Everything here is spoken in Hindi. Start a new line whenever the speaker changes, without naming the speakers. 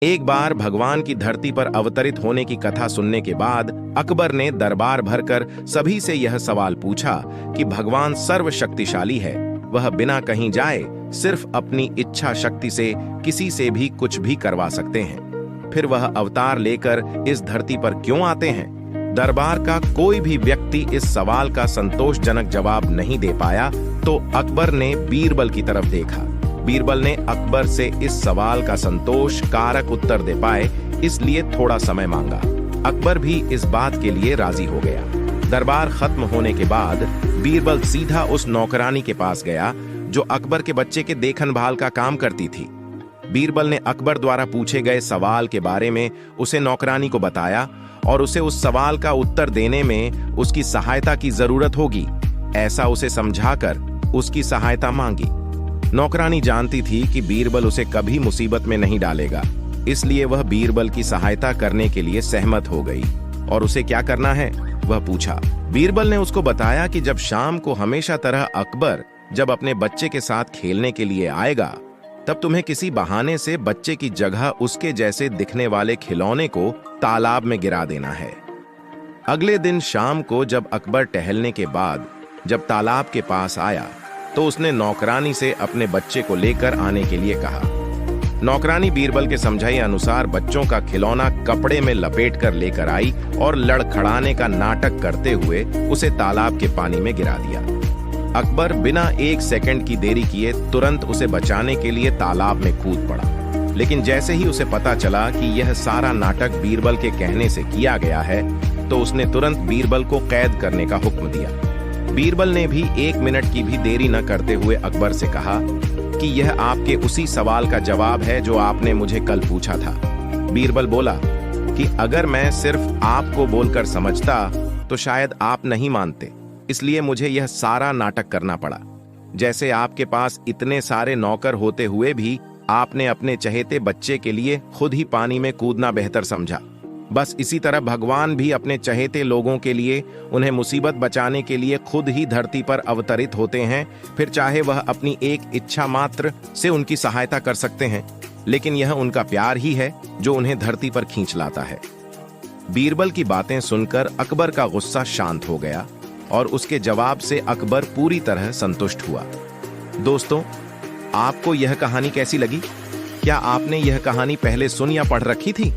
एक बार भगवान की धरती पर अवतरित होने की कथा सुनने के बाद अकबर ने दरबार भरकर सभी से यह सवाल पूछा कि भगवान सर्वशक्तिशाली है, वह बिना कहीं जाए सिर्फ अपनी इच्छा शक्ति से किसी से भी कुछ भी करवा सकते हैं, फिर वह अवतार लेकर इस धरती पर क्यों आते हैं? दरबार का कोई भी व्यक्ति इस सवाल का संतोषजनक जवाब नहीं दे पाया, तो अकबर ने बीरबल की तरफ देखा। बीरबल ने अकबर से इस सवाल का संतोष कारक उत्तर दे पाए, इसलिए थोड़ा समय मांगा। अकबर भी इस बात के लिए राजी हो गया। दरबार खत्म होने के बाद बीरबल सीधा उस नौकरानी के पास गया जो अकबर के बच्चे के देखभाल का काम करती थी। बीरबल ने अकबर द्वारा पूछे गए सवाल के बारे में उसे नौकरानी को बताया और उसे उस सवाल का उत्तर देने में उसकी सहायता की जरूरत होगी, ऐसा उसे समझाकर उसकी सहायता मांगी। नौकरानी जानती थी कि बीरबल उसे कभी मुसीबत में नहीं डालेगा, इसलिए वह बीरबल की सहायता करने के लिए सहमत हो गई। और उसे क्या करना है वह पूछा। बीरबल ने उसको बताया कि जब शाम को हमेशा तरह अकबर जब अपने बच्चे के साथ खेलने के लिए आएगा, तब तुम्हें किसी बहाने से बच्चे की जगह उसके जैसे दिखने वाले खिलौने को तालाब में गिरा देना है। अगले दिन शाम को जब अकबर टहलने के बाद जब तालाब के पास आया, तो उसने नौकरानी से अपने बच्चे को लेकर आने के लिए कहा। नौकरानी बीरबल के समझाए अनुसार बच्चों का खिलौना कपड़े में लपेटकर लेकर आई और लड़खड़ाने का नाटक करते हुए उसे तालाब के पानी में गिरा दिया। अकबर बिना एक सेकंड की देरी किए तुरंत उसे बचाने के लिए तालाब में कूद पड़ा, लेकिन जैसे ही उसे पता चला कि यह सारा नाटक बीरबल के कहने से किया गया है, तो उसने तुरंत बीरबल को कैद करने का हुक्म दिया। बीरबल ने भी 1 मिनट की भी देरी न करते हुए अकबर से कहा कि यह आपके उसी सवाल का जवाब है जो आपने मुझे कल पूछा था। बीरबल बोला कि अगर मैं सिर्फ आपको बोलकर समझता तो शायद आप नहीं मानते, इसलिए मुझे यह सारा नाटक करना पड़ा। जैसे आपके पास इतने सारे नौकर होते हुए भी आपने अपने चहेते बच्चे के लिए खुद ही पानी में कूदना बेहतर समझा, बस इसी तरह भगवान भी अपने चहेते लोगों के लिए उन्हें मुसीबत बचाने के लिए खुद ही धरती पर अवतरित होते हैं, फिर चाहे वह अपनी एक इच्छा मात्र से उनकी सहायता कर सकते हैं, लेकिन यह उनका प्यार ही है जो उन्हें धरती पर खींच लाता है। बीरबल की बातें सुनकर अकबर का गुस्सा शांत हो गया और उसके जवाब से अकबर पूरी तरह संतुष्ट हुआ। दोस्तों, आपको यह कहानी कैसी लगी? क्या आपने यह कहानी पहले सुन या पढ़ रखी थी?